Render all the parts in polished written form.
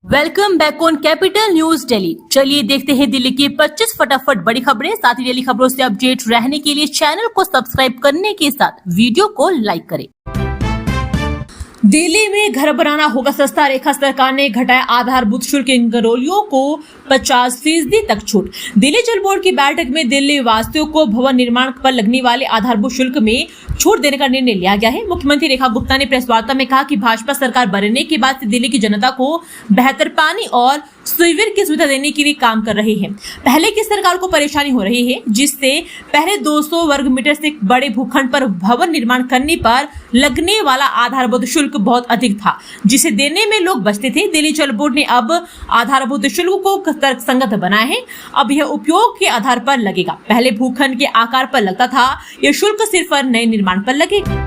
Welcome back on capital news Delhi. चलिए देखते हैं दिल्ली की 25 फटाफट बड़ी खबरें। साथ ही डेली खबरों से अपडेट रहने के लिए चैनल को सब्सक्राइब करने के साथ वीडियो को लाइक करें। दिल्ली में घर बनाना होगा सस्ता। रेखा सरकार ने घटाया आधारभूत शुल्क। इन घरोलियों को 50% तक छूट। दिल्ली जल बोर्ड की बैठक में दिल्ली वासियों को भवन निर्माण पर लगने वाले आधारभूत शुल्क में छूट देने का निर्णय लिया गया है। मुख्यमंत्री रेखा गुप्ता ने प्रेस वार्ता में कहा कि भाजपा सरकार बनने के बाद से दिल्ली की जनता को बेहतर पानी और सीवर की सुविधा देने के लिए काम कर रही है। पहले की सरकार को परेशानी हो रही है, जिससे पहले 200 वर्ग मीटर से बड़े भूखंड पर भवन निर्माण करने पर लगने वाला आधारभूत शुल्क बहुत अधिक था, जिसे देने में लोग बचते थे। दिल्ली जल बोर्ड ने अब आधारभूत शुल्क को तर्कसंगत बनाया है। अब यह उपयोग के आधार पर लगेगा। पहले भूखंड के आकार पर लगता था, यह शुल्क सिर्फ नए निर्माण पर लगेगा।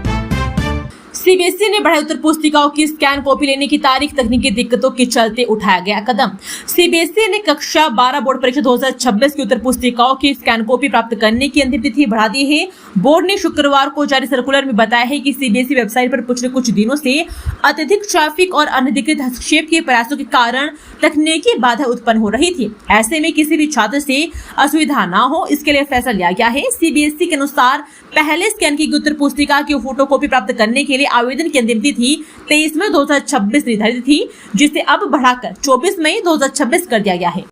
सीबीएसई ने बढ़ाई उत्तर पुस्तिकाओं की स्कैन कॉपी लेने की तारीख। तकनीकी दिक्कतों के चलते उठाया गया कदम। सीबीएसई ने कक्षा 12 बोर्ड परीक्षा 2026 की उत्तर पुस्तिकाओं की स्कैन कॉपी प्राप्त करने की अंतिम तिथि बढ़ा दी है। बोर्ड ने शुक्रवार को जारी सर्कुलर में बताया है कि सीबीएसई वेबसाइट पर पिछले कुछ दिनों से अत्यधिक ट्रैफिक और अनधिकृत हस्तक्षेप के प्रयासों के कारण तकनीकी बाधा उत्पन्न हो रही थी। ऐसे में किसी भी छात्र से असुविधा न हो, इसके लिए फैसला लिया गया है। सीबीएसई के अनुसार पहले स्कैन की उत्तर पुस्तिका की फोटोकॉपी प्राप्त करने के लिए आवेदन की अंतिम तिथि 23 मई 2026 निर्धारित थी, जिसे अब बढ़ाकर 24 मई 2026 कर दिया गया है।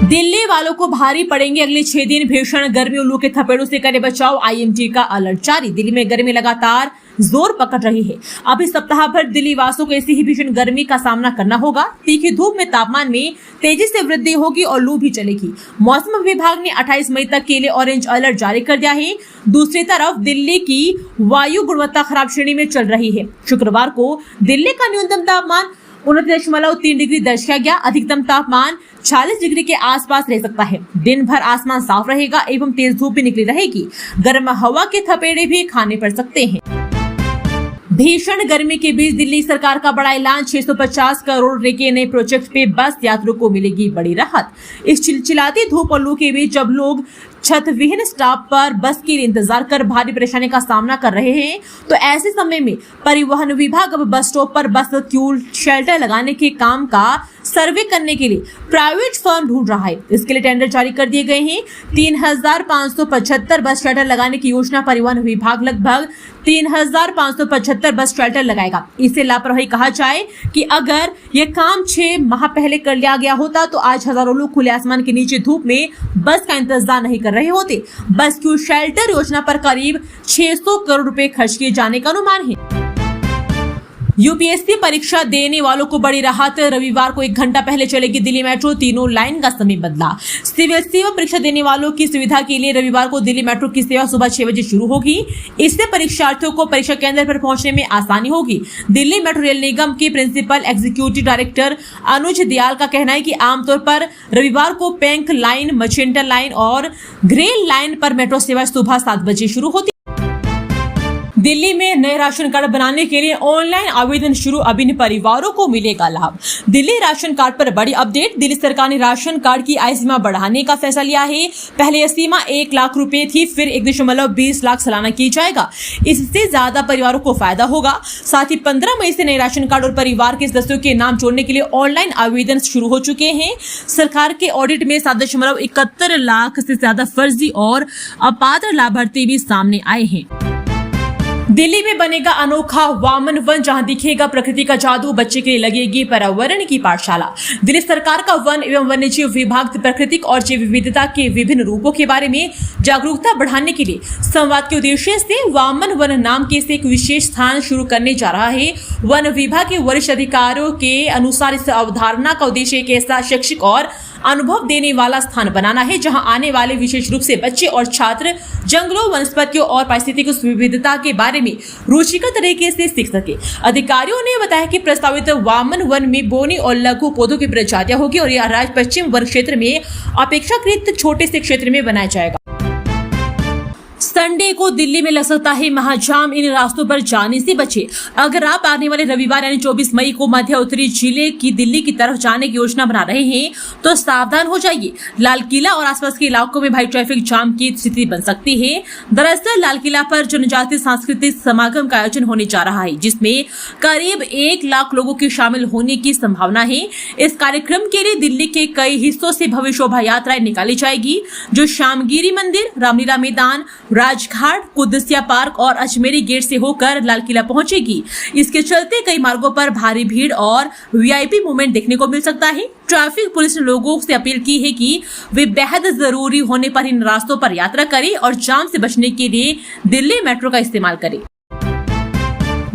दिल्ली वालों को भारी पड़ेंगे अगले 6 दिन। भीषण गर्मी और लू के थपेड़ों से करे बचाव। आईएमडी का अलर्ट जारी। दिल्ली में गर्मी लगातार जोर पकड़ रही है। अब इस सप्ताह भर दिल्ली वासियों को ऐसी ही भीषण गर्मी का सामना करना होगा। तीखी धूप में तापमान में तेजी से वृद्धि होगी और लू भी चलेगी। मौसम विभाग ने 28 मई तक के लिए ऑरेंज अलर्ट जारी कर दिया है। दूसरी तरफ दिल्ली की वायु गुणवत्ता खराब श्रेणी में चल रही है। शुक्रवार को दिल्ली का न्यूनतम तापमान 29.3 डिग्री दर्ज किया गया। अधिकतम तापमान 40 डिग्री के आसपास रह सकता है। दिन भर आसमान साफ रहेगा एवं तेज धूप भी निकली रहेगी। गर्म हवा के थपेड़े भी खाने पड़ सकते हैं। भीषण गर्मी के बीच दिल्ली सरकार का बड़ा ऐलान। 650 करोड़ रुपए के नए प्रोजेक्ट पे बस यात्रियों को मिलेगी बड़ी राहत। इस चिलचिलाती धूप और लू के बीच जब लोग छत विहीन स्टॉप पर बस के लिए इंतजार कर भारी परेशानी का सामना कर रहे हैं, तो ऐसे समय में परिवहन विभाग अब बस स्टॉप पर बस क्यू शेल्टर लगाने के काम का सर्वे करने के लिए प्राइवेट फर्म ढूंढ रहा है। इसके लिए टेंडर जारी कर दिए गए हैं। 3575 बस शेल्टर लगाने की योजना परिवहन विभाग लगभग 3575 बस शेल्टर लगाएगा। इसे लापरवाही कहा जाए कि अगर ये काम 6 माह पहले कर लिया गया होता तो आज हजारों लोग खुले आसमान के नीचे धूप में बस का इंतजार नहीं कर रहे होते। बस क्यू शेल्टर योजना पर करीब 600 करोड़ रुपए खर्च किए जाने का अनुमान है। यूपीएससी परीक्षा देने वालों को बड़ी राहत। रविवार को 1 घंटा पहले चलेगी दिल्ली मेट्रो। तीनों लाइन का समय बदला। सिविल सेवा परीक्षा देने वालों की सुविधा के लिए रविवार को दिल्ली मेट्रो की सेवा सुबह 6 बजे शुरू होगी। इससे परीक्षार्थियों को परीक्षा केंद्र पर पहुंचने में आसानी होगी। दिल्ली मेट्रो रेल निगम के प्रिंसिपल एग्जीक्यूटिव डायरेक्टर अनुज दयाल का कहना है कि आमतौर पर रविवार को पिंक लाइन, मजेंटा लाइन और ग्रे लाइन पर मेट्रो सेवा सुबह 7 बजे शुरू होती। दिल्ली में नए राशन कार्ड बनाने के लिए ऑनलाइन आवेदन शुरू। अब इन परिवारों को मिलेगा लाभ। दिल्ली राशन कार्ड पर बड़ी अपडेट। दिल्ली सरकार ने राशन कार्ड की आय सीमा बढ़ाने का फैसला लिया है। पहले यह सीमा 1 लाख रुपए थी, फिर 1.20 लाख सालाना की जाएगा। इससे ज्यादा परिवारों को फायदा होगा। साथ ही 15 मई से नए राशन कार्ड और परिवार के सदस्यों के नाम जोड़ने के लिए ऑनलाइन आवेदन शुरू हो चुके हैं। सरकार के ऑडिट में 7.71 लाख से ज्यादा फर्जी और अपात्र लाभार्थी भी सामने आए हैं। दिल्ली में बनेगा अनोखा वामन वन, जहां दिखेगा प्रकृति का जादू। बच्चे के लिए लगेगी पर्यावरण की पाठशाला। दिल्ली सरकार का वन एवं वन्यजीव विभाग प्राकृतिक और जैव विविधता के विभिन्न रूपों के बारे में जागरूकता बढ़ाने के लिए संवाद के उद्देश्य से वामन वन नाम के एक विशेष स्थान शुरू करने जा रहा है। वन विभाग के वरिष्ठ अधिकारियों के अनुसार इस अवधारणा का उद्देश्य एक ऐसा शैक्षिक और अनुभव देने वाला स्थान बनाना है, जहां आने वाले विशेष रूप से बच्चे और छात्र जंगलों, वनस्पतियों और पारिस्थितिक विविधता के बारे में रुचिकर तरीके से सीख सके। अधिकारियों ने बताया कि प्रस्तावित वामन वन में बोनी और लघु पौधों की प्रजातियां होगी और यह राज्य पश्चिम वन क्षेत्र में अपेक्षाकृत छोटे से क्षेत्र में बनाया जाएगा। संडे को दिल्ली में लग सकता है महाजाम, इन रास्तों पर जाने से बचे। अगर आप आने वाले रविवार यानी 24 मई को मध्य उत्तरी जिले की दिल्ली की तरफ जाने की योजना बना रहे हैं तो सावधान हो जाइए। लाल किला और आसपास के इलाकों में भारी ट्रैफिक जाम की स्थिति बन सकती है। दरअसल लाल किला पर जनजातीय सांस्कृतिक समागम का आयोजन होने जा रहा है, जिसमें करीब 1 लाख लोगों के शामिल होने की संभावना है। इस कार्यक्रम के लिए दिल्ली के कई हिस्सों से भव्य शोभा यात्राएं निकाली जाएगी, जो श्यामगिरी मंदिर, रामलीला मैदान, राजघाट, कुदसिया पार्क और अजमेरी गेट से होकर लाल किला पहुंचेगी। इसके चलते कई मार्गों पर भारी भीड़ और वीआईपी मूवमेंट देखने को मिल सकता है। ट्रैफिक पुलिस ने लोगों से अपील की है कि वे बेहद जरूरी होने पर इन रास्तों पर यात्रा करें और जाम से बचने के लिए दिल्ली मेट्रो का इस्तेमाल करें।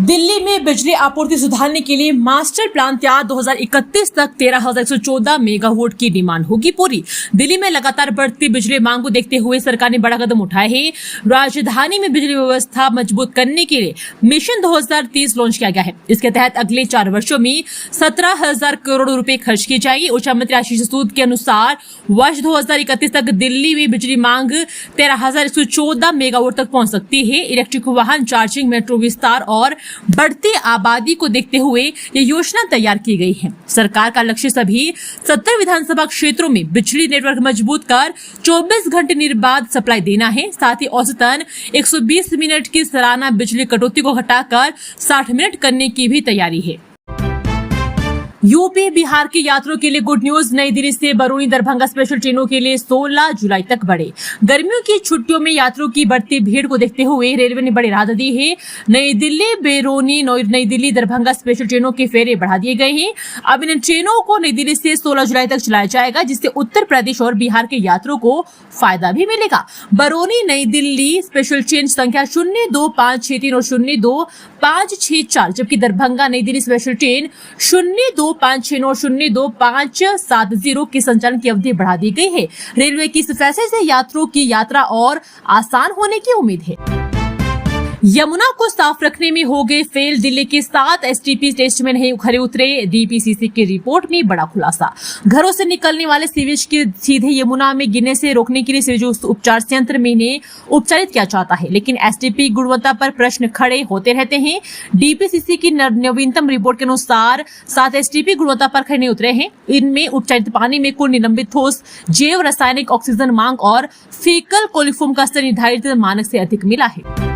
दिल्ली में बिजली आपूर्ति सुधारने के लिए मास्टर प्लान तैयार, 2031 तक 13,114 मेगावाट की डिमांड होगी पूरी। दिल्ली में लगातार बढ़ती बिजली मांग को देखते हुए सरकार ने बड़ा कदम उठाया है। राजधानी में बिजली व्यवस्था मजबूत करने के लिए मिशन 2030 लॉन्च किया गया है। इसके तहत अगले 4 वर्षों में 17,000 करोड़ रुपए खर्च किए जाएंगे। ऊर्जा मंत्री आशीष सूद के अनुसार वर्ष 2031 तक दिल्ली में बिजली मांग 13,114 मेगावाट तक पहुंच सकती है। इलेक्ट्रिक वाहन चार्जिंग, मेट्रो विस्तार और बढ़ती आबादी को देखते हुए ये योजना तैयार की गई है। सरकार का लक्ष्य सभी 70 विधानसभा क्षेत्रों में बिजली नेटवर्क मजबूत कर 24 घंटे निर्बाध सप्लाई देना है। साथ ही औसतन 120 मिनट की सालाना बिजली कटौती को घटाकर 60 मिनट करने की भी तैयारी है। यूपी बिहार के यात्रियों के लिए गुड न्यूज, नई दिल्ली से बरौनी दरभंगा स्पेशल ट्रेनों के लिए 16 जुलाई तक बढ़े। गर्मियों की छुट्टियों में यात्रियों की बढ़ती भीड़ को देखते हुए रेलवे ने बड़ी राहत दी है। नई दिल्ली बरौनी, नई दिल्ली दरभंगा स्पेशल ट्रेनों के फेरे बढ़ा दिए गए हैं। अब इन ट्रेनों को नई दिल्ली से 16 जुलाई तक चलाया जाएगा, जिससे उत्तर प्रदेश और बिहार के यात्रियों को फायदा भी मिलेगा। बरौनी नई दिल्ली स्पेशल ट्रेन संख्या 02563 और 02564, जबकि दरभंगा नई दिल्ली स्पेशल ट्रेन 02569 और 02570 के संचालन की अवधि बढ़ा दी गई है। रेलवे की इस फैसले से यात्रियों की यात्रा और आसान होने की उम्मीद है। यमुना को साफ रखने में हो गए फेल, दिल्ली के 7 एसटीपी टेस्ट में नहीं खरे उतरे। डीपीसीसी की रिपोर्ट में बड़ा खुलासा, घरों से निकलने वाले सीवेज के सीधे यमुना में गिरने से रोकने के लिए सीवेज उपचार संयंत्र में इन्हें उपचारित किया जाता है, लेकिन एसटीपी गुणवत्ता पर प्रश्न खड़े होते रहते हैं। डीपीसीसी की नवीनतम रिपोर्ट के अनुसार 7 एसटीपी गुणवत्ता पर खड़े उतरे हैं। इनमें उपचारित पानी में कुल निलंबित ठोस जैव रासायनिक ऑक्सीजन मांग और फीकल कोलिफॉर्म का स्तर निर्धारित मानक से अधिक मिला है।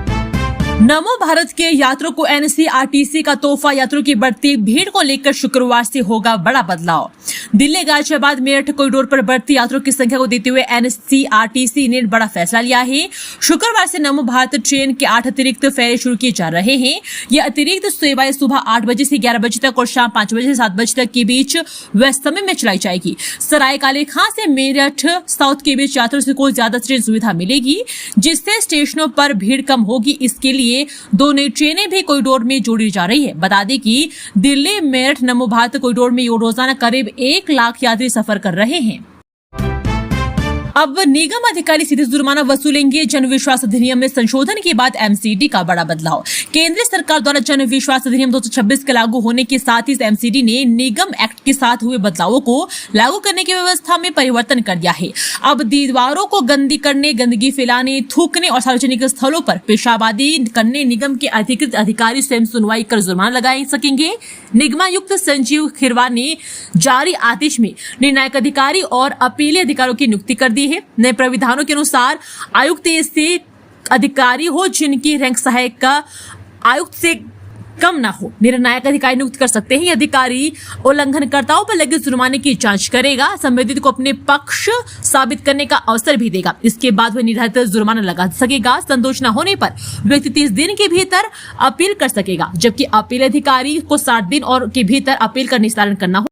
नमो भारत के यात्रियों को एनसीआरटीसी का तोहफा, यात्रियों की बढ़ती भीड़ को लेकर शुक्रवार से होगा बड़ा बदलाव। दिल्ली गाजियाबाद मेरठ कॉरिडोर पर बढ़ती यात्रियों की संख्या को देखते हुए एनसीआरटीसी ने बड़ा फैसला लिया है। शुक्रवार से नमो भारत ट्रेन के 8 अतिरिक्त फेरे शुरू किए जा रहे हैं। ये अतिरिक्त सेवाएं सुबह 8 बजे से 11 बजे तक और शाम 5 बजे से 7 बजे तक के बीच व्यस्त समय में चलाई जाएगी। सराय काले खां से मेरठ साउथ के बीच यात्रियों को ज्यादा ट्रेन सुविधा मिलेगी, जिससे स्टेशनों पर भीड़ कम होगी। इसके लिए 2 नई ट्रेनें भी कॉरिडोर में जोड़ी जा रही है। बता दें कि दिल्ली मेरठ नमो भारत कॉरिडोर में रोजाना करीब 1 लाख यात्री सफर कर रहे हैं। अब निगम अधिकारी सीधे जुर्माना वसूलेंगे। जन विश्वास अधिनियम में संशोधन के बाद एमसीडी का बड़ा बदलाव। केंद्र सरकार द्वारा जन विश्वास अधिनियम 226 के लागू होने के साथ ही एमसीडी ने निगम एक्ट के साथ हुए बदलावों को लागू करने की व्यवस्था में परिवर्तन कर दिया है। अब दीवारों को गंदी करने, गंदगी फैलाने, थूकने और सार्वजनिक स्थलों पर पेशाबादी करने निगम के अधिकृत अधिकारी स्वयं सुनवाई कर जुर्माना लगा सकेंगे। निगमायुक्त संजीव खिरवार ने जारी आदेश में निर्णायक अधिकारी और अपीली अधिकारियों की नियुक्ति कर दी है। नए प्राविधानों के अनुसार आयुक्त ऐसे अधिकारी हो जिनकी रैंक सहायक का आयुक्त से कम ना हो, निर्णायक अधिकारी नियुक्त कर सकते हैं। अधिकारी उल्लंघनकर्ताओं पर लगे जुर्माने की जांच करेगा, संबंधित को अपने पक्ष साबित करने का अवसर भी देगा। इसके बाद वह निर्धारित जुर्माना लगा सकेगा। संतोष न होने पर व्यक्ति 30 दिन के भीतर अपील कर सकेगा, जबकि अपील अधिकारी को 60 दिन और के भीतर अपील का निस्तारण करना हो।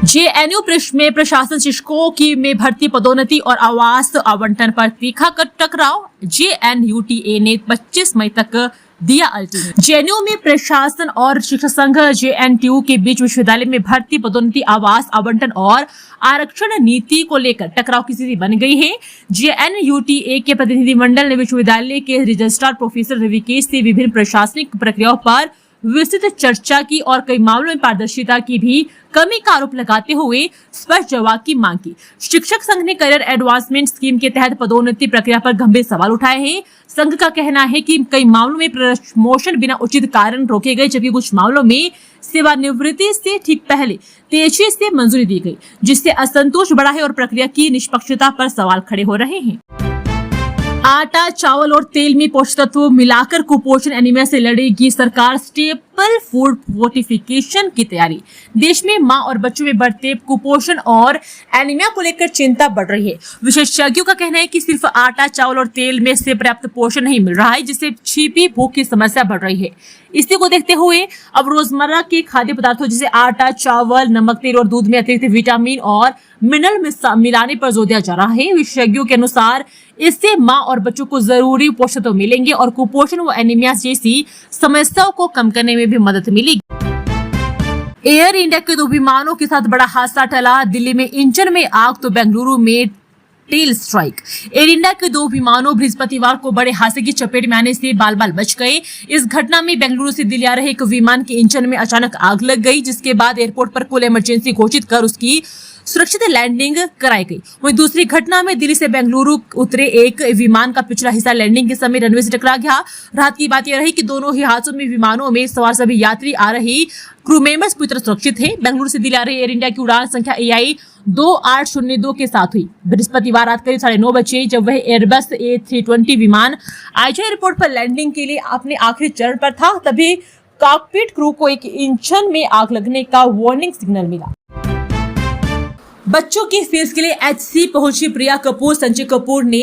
जेएनयू में प्रशासन शिक्षकों की में भर्ती, पदोन्नति और आवास आवंटन पर तीखा टकराव। जेएनयूटीए ने 25 मई तक दिया अल्टीमेटम। जेएनयू में प्रशासन और शिक्षक संघ जेएनटीयू के बीच विश्वविद्यालय में भर्ती, पदोन्नति, आवास आवंटन और आरक्षण नीति को लेकर टकराव की स्थिति बन गई है। जेएनयूटीए के प्रतिनिधिमंडल ने विश्वविद्यालय के रजिस्ट्रार प्रोफेसर रविकेश से विभिन्न प्रशासनिक प्रक्रियाओं पर विस्तृत चर्चा की और कई मामलों में पारदर्शिता की भी कमी का आरोप लगाते हुए स्पष्ट जवाब की मांग की। शिक्षक संघ ने करियर एडवांसमेंट स्कीम के तहत पदोन्नति प्रक्रिया पर गंभीर सवाल उठाए हैं। संघ का कहना है कि कई मामलों में प्रमोशन बिना उचित कारण रोके गए, जबकि कुछ मामलों में सेवानिवृत्ति से ठीक पहले तेजी से मंजूरी दी गई, जिससे असंतोष बढ़ा है और प्रक्रिया की निष्पक्षता पर सवाल खड़े हो रहे हैं। आटा, चावल और तेल में पोषक तत्व मिलाकर कुपोषण एनीमिया से लड़ेगी सरकार। स्टेपल फूड फोर्टिफिकेशन की तैयारी। देश में मां और बच्चों में बढ़ते कुपोषण और एनीमिया को लेकर चिंता बढ़ रही है। विशेषज्ञों का कहना है कि सिर्फ आटा, चावल और तेल में से पर्याप्त पोषण नहीं मिल रहा है, जिससे छिपी भूख की समस्या बढ़ रही है। इसी को देखते हुए अब रोजमर्रा के खाद्य पदार्थों जैसे आटा, चावल, नमक, तेल और दूध में अतिरिक्त विटामिन और मिनरल मिलाने पर जोर दिया जा रहा है। विशेषज्ञों के अनुसार इससे मां और बच्चों को जरूरी पोषक तत्व मिलेंगे और कुपोषण व एनीमिया जैसी समस्याओं को कम करने में भी मदद मिलेगी। एयर इंडिया के 2 विमानों के साथ बड़ा हादसा टला। दिल्ली में इंजन में आग तो बेंगलुरु में टेल स्ट्राइक। एयर इंडिया के 2 विमानों बृहस्पतिवार को बड़े हादसे की चपेट में आने से बाल बाल बच गए। इस घटना में बेंगलुरु से दिल्ली आ रहे एक विमान के इंजन में अचानक आग लग गई, जिसके बाद एयरपोर्ट पर कुल इमरजेंसी घोषित कर उसकी सुरक्षित लैंडिंग कराई गई। वहीं दूसरी घटना में दिल्ली से बेंगलुरु उतरे एक विमान का पिछला हिस्सा लैंडिंग के समय रनवे से टकरा गया। राहत की बात यह रही कि दोनों ही हादसों में विमानों में सवार सभी यात्री आ रही क्रू मेंबर्स पूरी तरह सुरक्षित हैं। बेंगलुरु से दिल्ली आ रही एयर इंडिया की उड़ान संख्या AI 2802 के साथ हुई। बृहस्पतिवार रात करीब 9:30 बजे जब वह एयरबस A320 विमान आईजा एयरपोर्ट पर लैंडिंग के लिए अपने आखिरी चरण पर था, तभी कॉकपिट क्रू को एक इंजन में आग लगने का वार्निंग सिग्नल मिला। बच्चों की फीस के लिए HC पहुंची प्रिया कपूर। संजय कपूर ने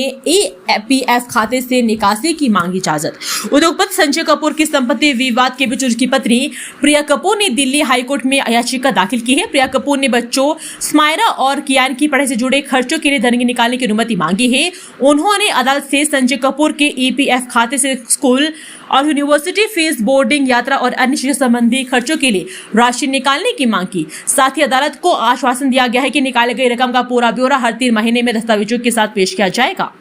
APF खाते से निकासी की मांगी इजाजत। उद्योगपति संजय कपूर की संपत्ति विवाद के बीच उनकी पत्नी प्रिया कपूर ने दिल्ली हाईकोर्ट में याचिका दाखिल की है। प्रिया कपूर ने बच्चों स्मायरा और कियान की पढ़ाई से जुड़े खर्चों के लिए धन निकालने की अनुमति मांगी है। उन्होंने अदालत से संजय कपूर के EPF खाते से स्कूल और यूनिवर्सिटी फीस, बोर्डिंग, यात्रा और अन्य शिक्षा संबंधी खर्चों के लिए राशि निकालने की मांग की। साथ ही अदालत को आश्वासन दिया गया है कि निकाले गई रकम का पूरा ब्यौरा हर 3 महीने में दस्तावेजों के साथ पेश किया जाएगा।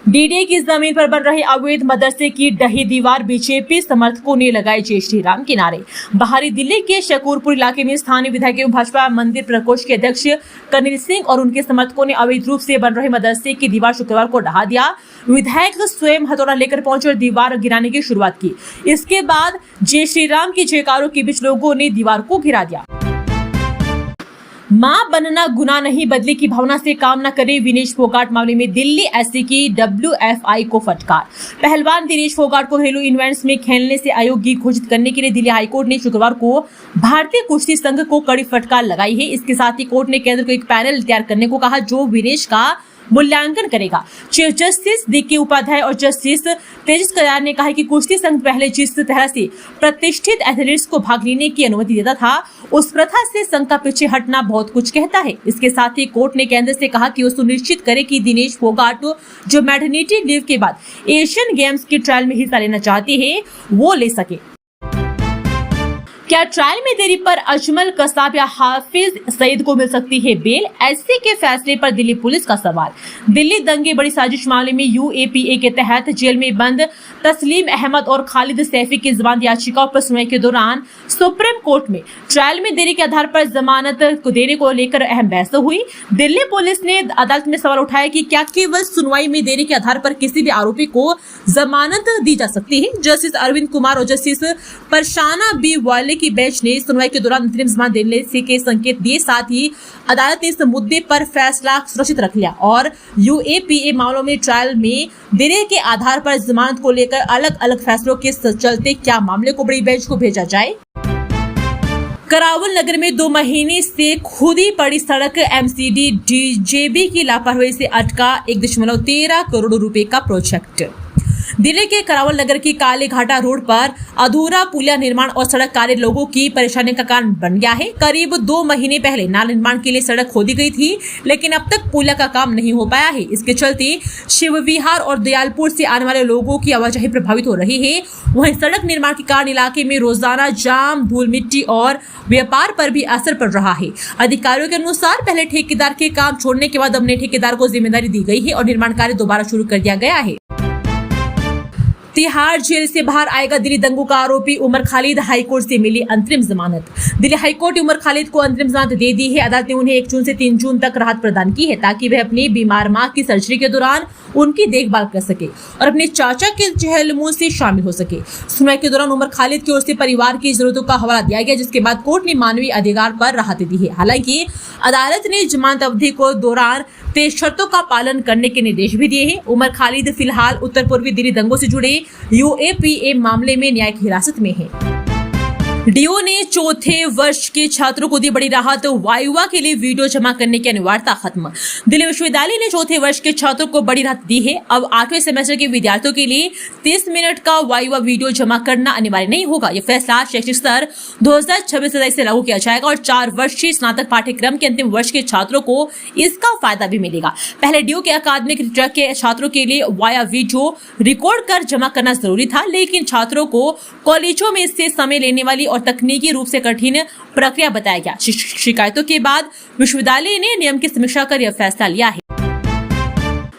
डीडीए की जमीन पर बन रहे अवैध मदरसे की ढही दीवार। बीजेपी समर्थकों ने लगाए जय श्री राम के नारे। बाहरी दिल्ली के शकूरपुर इलाके में स्थानीय विधायक एवं भाजपा मंदिर प्रकोष्ठ के अध्यक्ष कर्नल सिंह और उनके समर्थकों ने अवैध रूप से बन रहे मदरसे की दीवार शुक्रवार को ढहा दिया। विधायक स्वयं हथौड़ा लेकर पहुंचे और दीवार गिराने की शुरुआत की। इसके बाद जय श्री राम की जयकारों के बीच लोगों ने दीवार को गिरा दिया। मां बनना गुनाह नहीं, बदले की भावना से काम न करे। विनेश फोगाट मामले में दिल्ली एससी की WFI को फटकार। पहलवान दिनेश फोगाट को घरेलू इवेंट्स में खेलने से अयोग्य घोषित करने के लिए दिल्ली हाईकोर्ट ने शुक्रवार को भारतीय कुश्ती संघ को कड़ी फटकार लगाई है। इसके साथ ही कोर्ट ने केंद्र को एक पैनल तैयार करने को कहा जो विनेश का मूल्यांकन करेगा। चीफ जस्टिस DK उपाध्याय और जस्टिस तेजस कयार ने कहा कि कुश्ती संघ पहले जिस तरह से प्रतिष्ठित एथलीट्स को भाग लेने की अनुमति देता था, उस प्रथा से संघ का पीछे हटना बहुत कुछ कहता है। इसके साथ ही कोर्ट ने केंद्र से कहा कि वो सुनिश्चित करे कि दिनेश फोगाट जो मैटरनिटी लीव के बाद एशियन गेम्स के ट्रायल में हिस्सा लेना चाहती है वो ले सके। क्या ट्रायल में देरी पर अजमल कसाब या हाफिज सईद को मिल सकती है बेल? एससी के फैसले पर दिल्ली पुलिस का सवाल। दिल्ली दंगे बड़ी साजिश मामले में UAPA के तहत जेल में बंद तस्लीम अहमद और खालिद सैफी की जमानत याचिकाओं पर सुनवाई के दौरान सुप्रीम कोर्ट में ट्रायल में देरी के आधार पर जमानत को देने को लेकर अहम बहस हुई। दिल्ली पुलिस ने अदालत में सवाल उठाया कि क्या केवल सुनवाई में देरी के आधार पर किसी भी आरोपी को जमानत दी जा सकती है। जस्टिस अरविंद कुमार और जस्टिस परशाना B वाले की बेंच ने सुनवाई के दौरान अंतरिम जमानत देने से के संकेत दिए। साथ ही अदालत ने इस मुद्दे पर फैसला सुरक्षित रख लिया और UAPA मामलों में ट्रायल में देरी के आधार पर जमानत को लेकर अलग अलग फैसलों के चलते क्या मामले को बड़ी बेंच को भेजा जाए। करावल नगर में 2 महीने से खुदी पड़ी सड़क MCD DJB की लापरवाही से अटका 1.13 करोड़ रुपए का प्रोजेक्ट। दिल्ली के करावल नगर की काले घाटा रोड पर अधूरा पुलिया निर्माण और सड़क कार्य लोगों की परेशानी का कारण बन गया है। करीब 2 महीने पहले नाला निर्माण के लिए सड़क खोदी गई थी, लेकिन अब तक पुलिया का काम नहीं हो पाया है। इसके चलते शिव विहार और दयालपुर से आने वाले लोगों की आवाजाही प्रभावित हो रही है। वहीं सड़क निर्माण के कारण इलाके में रोजाना जाम, धूल मिट्टी और व्यापार पर भी असर पड़ रहा है। अधिकारियों के अनुसार पहले ठेकेदार के काम छोड़ने के बाद अब नए ठेकेदार को जिम्मेदारी दी गई है और निर्माण कार्य दोबारा शुरू कर दिया गया है। तिहाड़ जेल से बाहर आएगा दिल्ली दंगों का आरोपी उमर खालिद, हाईकोर्ट से मिली अंतरिम जमानत। दिल्ली हाईकोर्ट ने उमर खालिद को अंतरिम जमानत दे दी है। अदालत ने उन्हें 1 जून से 3 जून तक राहत प्रदान की है ताकि वह अपनी बीमार मां की सर्जरी के दौरान उनकी देखभाल कर सके और अपने चाचा के चहलमूल से शामिल हो सके। सुनवाई के दौरान उमर खालिद की ओर से परिवार की जरूरतों का हवाला दिया गया, जिसके बाद कोर्ट ने मानवीय अधिकार पर राहत दी है। हालांकि अदालत ने जमानत अवधि को दौरान 23 शर्तों का पालन करने के निर्देश भी दिए हैं। उमर खालिद फिलहाल उत्तर पूर्वी दिल्ली दंगों से जुड़े यूएपीए मामले में न्यायिक हिरासत में है। डीओ ने चौथे वर्ष के छात्रों को दी बड़ी राहत, वाइवा के लिए वीडियो जमा करने की अनिवार्यता खत्म। दिल्ली विश्वविद्यालय ने चौथे वर्ष के छात्रों को बड़ी राहत दी है। अब 8वें सेमेस्टर के विद्यार्थियों के लिए 30 मिनट का वाइवा वीडियो जमा करना अनिवार्य नहीं होगा। यह फैसला शैक्षिक स्तर 2026 से लागू किया जाएगा और 4 वर्षीय स्नातक पाठ्यक्रम के अंतिम वर्ष के छात्रों को इसका फायदा भी मिलेगा। पहले डीओ के अकादमिक ट्रैक के छात्रों के लिए वाया वीडियो रिकॉर्ड कर जमा करना जरूरी था, लेकिन छात्रों को कॉलेजों में इससे समय लेने वाली और तकनीकी रूप से कठिन प्रक्रिया बताया गया। शिकायतों के बाद विश्वविद्यालय ने नियम की समीक्षा कर यह फैसला लिया है।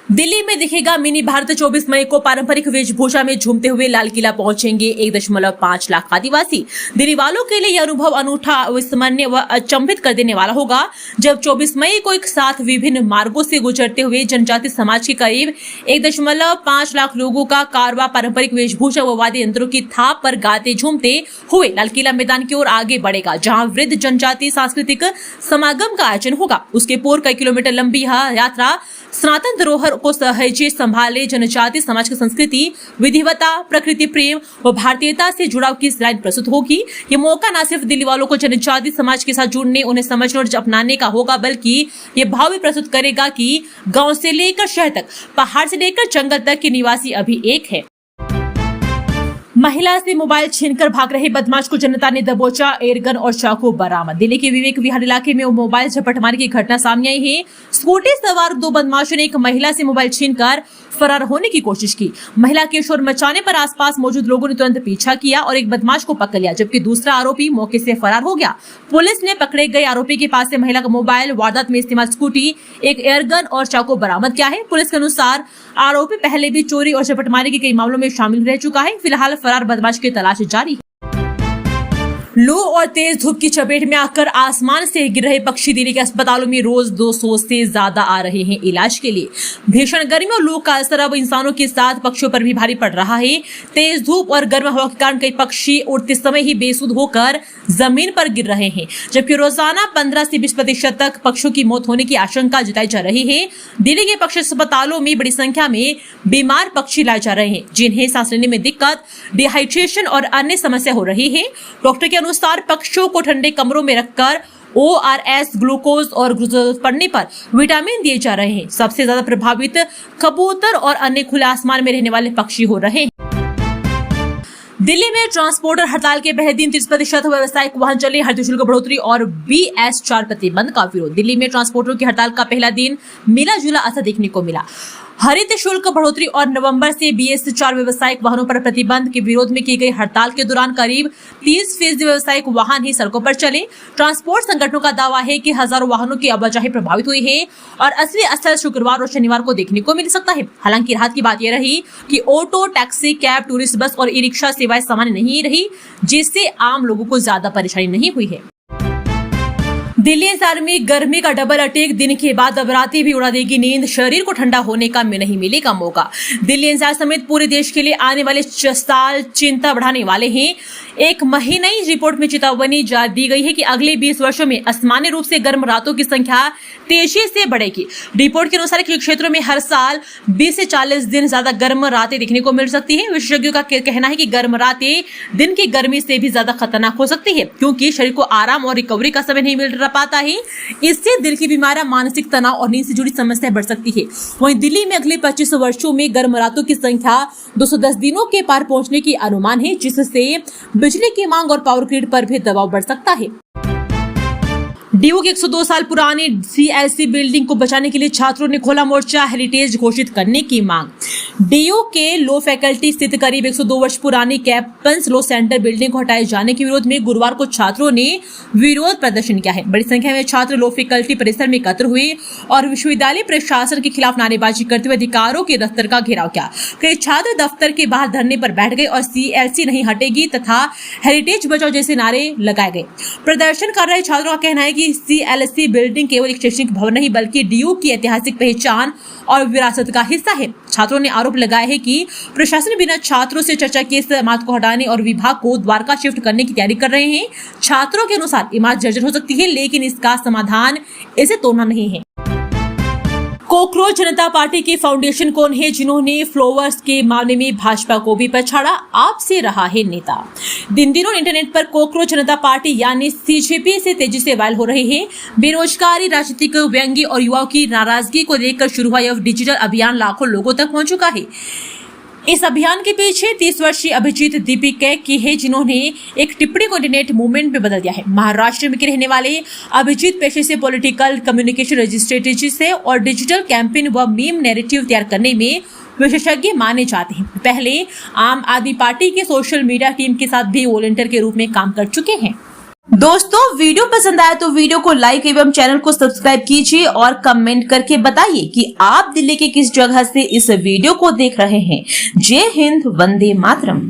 दिल्ली में दिखेगा मिनी भारत। 24 मई को पारंपरिक वेशभूषा में झूमते हुए लाल किला पहुंचेंगे 1.5 लाख आदिवासी। दिल्ली वालों के लिए यह अनुभव अनूठा, अविस्मरणीय व अचंभित कर देने वाला होगा। जब 24 मई को एक साथ विभिन्न मार्गों से गुजरते हुए जनजातीय समाज के करीब 1.5 लाख लोगों का कारवां पारंपरिक वेशभूषा व वाद्य यंत्रों की थाप पर गाते झूमते हुए लाल किला मैदान की ओर आगे बढ़ेगा, जहां वृद्ध जनजातीय सांस्कृतिक समागम का आयोजन होगा। उसके पूर्व कई किलोमीटर लंबी यह यात्रा सनातन धरोहर को सहेजे संभाले जनजातीय समाज की संस्कृति, विधिवता, प्रकृति प्रेम व भारतीयता से जुड़ाव की लाइन प्रस्तुत होगी। ये मौका न सिर्फ दिल्ली वालों को जनजातीय समाज के साथ जुड़ने, उन्हें समझने और अपनाने का होगा, बल्कि ये भाव भी प्रस्तुत करेगा कि गांव से लेकर शहर तक, पहाड़ से लेकर जंगल तक के निवासी अभी एक है। महिला से मोबाइल छीनकर भाग रहे बदमाश को जनता ने दबोचा, एयरगन और चाकू बरामद। दिल्ली के विवेक विहार इलाके में मोबाइल झपटमारी की घटना सामने आई है। स्कूटी सवार 2 बदमाशों ने एक महिला से मोबाइल छीनकर फरार होने की कोशिश की। महिला के शोर मचाने पर आसपास मौजूद लोगों ने तुरंत पीछा किया और एक बदमाश को पकड़ लिया, जबकि दूसरा आरोपी मौके से फरार हो गया। पुलिस ने पकड़े गए आरोपी के पास से महिला का मोबाइल, वारदात में इस्तेमाल स्कूटी, एक एयरगन और चाकू बरामद किया है। पुलिस के अनुसार आरोपी पहले भी चोरी और झपटमारी के कई मामलों में शामिल रह चुका है। फिलहाल फरार बदमाश की तलाश जारी है। लू और तेज धूप की चपेट में आकर आसमान से गिर रहे पक्षी दिल्ली के अस्पतालों में रोज 200 से ज्यादा आ रहे हैं इलाज के लिए। भीषण गर्मी और लू का असर अब इंसानों के साथ पक्षियों पर भी भारी पड़ रहा है। तेज धूप और गर्म हवा के कारण कई पक्षी उड़ते समय ही बेसुध होकर जमीन पर गिर रहे हैं, जबकि रोजाना 15 से 20% तक पक्षियों की मौत होने की आशंका जताई जा रही है। दिल्ली के पक्षी अस्पतालों में बड़ी संख्या में बीमार पक्षी लाए जा रहे हैं, जिन्हें सांस लेने में दिक्कत, डिहाइड्रेशन और अन्य समस्या हो रही है। डॉक्टर के अनुसार पक्षियों को ठंडे कमरों में रखकर ORS, ग्लूकोज और जरूरत पड़ने पर विटामिन दिए जा रहे हैं। सबसे ज्यादा प्रभावित कबूतर और अन्य खुले आसमान में रहने वाले पक्षी हो रहे हैं। दिल्ली में ट्रांसपोर्टर हड़ताल के पहले दिन 30% व्यावसायिक वाहन चले, हरित शुल्क बढ़ोतरी और BS4 प्रतिबंध का विरोध। दिल्ली में ट्रांसपोर्टरों की हड़ताल का पहला दिन मिला जुला असर देखने को मिला। हरित शुल्क बढ़ोतरी और नवंबर से BS4 व्यावसायिक वाहनों पर प्रतिबंध के विरोध में की गई हड़ताल के दौरान करीब 30% व्यावसायिक वाहन ही सड़कों पर चले। ट्रांसपोर्ट संगठनों का दावा है कि हजारों वाहनों की आवाजाही प्रभावित हुई है और असली असर शुक्रवार और शनिवार को देखने को मिल सकता है। हालांकि राहत की बात यह रही कि auto, taxi, cab, tourist bus और ई-रिक्शा सेवाएं सामान्य नहीं रही, जिससे आम लोगों को ज्यादा परेशानी नहीं हुई है। दिल्ली एनसीआर में गर्मी का डबल अटैक, दिन के बाद अब रातें भी उड़ा देगी नींद, शरीर को ठंडा होने का नहीं मिलेगा मौका। दिल्ली एनसीआर समेत पूरे देश के लिए आने वाले साल चिंता बढ़ाने वाले हैं। एक महीने रिपोर्ट में चेतावनी दी गई है कि अगले 20 वर्षों में असामान्य रूप से गर्म रातों की संख्या तेजी से बढ़ेगी। रिपोर्ट के अनुसार कुछ क्षेत्रों में हर साल 20 से 40 दिन ज्यादा गर्म रातें देखने को मिल सकती है। विशेषज्ञों का कहना है कि गर्म रातें दिन की गर्मी से भी ज्यादा खतरनाक हो सकती है, क्योंकि शरीर को आराम और रिकवरी का समय नहीं मिल पाता है। इससे दिल की बीमारियां, मानसिक तनाव और नींद से जुड़ी समस्याएं बढ़ सकती है। वहीं दिल्ली में अगले 25 वर्षों में गर्म रातों की संख्या 210 दिनों के पार पहुंचने की अनुमान है, जिससे बिजली की मांग और पावर ग्रिड पर भी दबाव बढ़ सकता है। डीयू की 102 साल पुरानी सीएलसी बिल्डिंग को बचाने के लिए छात्रों ने खोला मोर्चा, हेरिटेज घोषित करने की मांग। डीयू के लो फैकल्टी स्थित करीब 102 वर्ष पुरानी कैंपस लॉ सेंटर बिल्डिंग को हटाए जाने के विरोध में गुरुवार को छात्रों ने विरोध प्रदर्शन किया है। बड़ी संख्या में छात्र लो फैकल्टी परिसर में एकत्र हुए और विश्वविद्यालय प्रशासन के खिलाफ नारेबाजी करते हुए अधिकारियों के दफ्तर का घेराव किया। कई छात्र दफ्तर के बाहर धरने पर बैठ गए और सीएलसी नहीं हटेगी तथा हेरिटेज बचाओ जैसे नारे लगाए गए। प्रदर्शन कर रहे छात्रों का कहना है कि सीएलसी बिल्डिंग केवल एक शैक्षणिक भवन नहीं बल्कि डीयू की ऐतिहासिक पहचान और विरासत का हिस्सा है। छात्रों ने आरोप लगाया है कि प्रशासन बिना छात्रों से चर्चा किए इस इमारत को हटाने और विभाग को द्वारका शिफ्ट करने की तैयारी कर रहे हैं। छात्रों के अनुसार इमारत जर्जर हो सकती है, लेकिन इसका समाधान इसे तोड़ना नहीं है। कोकरोच जनता पार्टी के फाउंडेशन कौन है जिन्होंने फ्लावर्स के मामले में भाजपा को भी पछाड़ा, आपसे रहा है नेता। दिन दिनों इंटरनेट पर कोकरोच जनता पार्टी यानी सीजेपी से तेजी से वायरल हो रही है। बेरोजगारी, राजनीतिक व्यंग्य और युवाओं की नाराजगी को देखकर शुरू हुआ यह डिजिटल अभियान लाखों लोगों तक पहुंच चुका है। इस अभियान के पीछे 30 वर्षीय अभिजीत दीपिक की है जिन्होंने एक टिप्पणी को इंटरनेट मूवमेंट में बदल दिया है। महाराष्ट्र में रहने वाले अभिजीत पेशे से पॉलिटिकल कम्युनिकेशन स्ट्रेटेजी से और डिजिटल कैंपेन व मीम नैरेटिव तैयार करने में विशेषज्ञ माने जाते हैं। पहले आम आदमी पार्टी के सोशल मीडिया टीम के साथ भी वॉलंटियर के रूप में काम कर चुके हैं। दोस्तों, वीडियो पसंद आया तो वीडियो को लाइक एवं चैनल को सब्सक्राइब कीजिए और कमेंट करके बताइए कि आप दिल्ली के किस जगह से इस वीडियो को देख रहे हैं। जय हिंद, वंदे मातरम।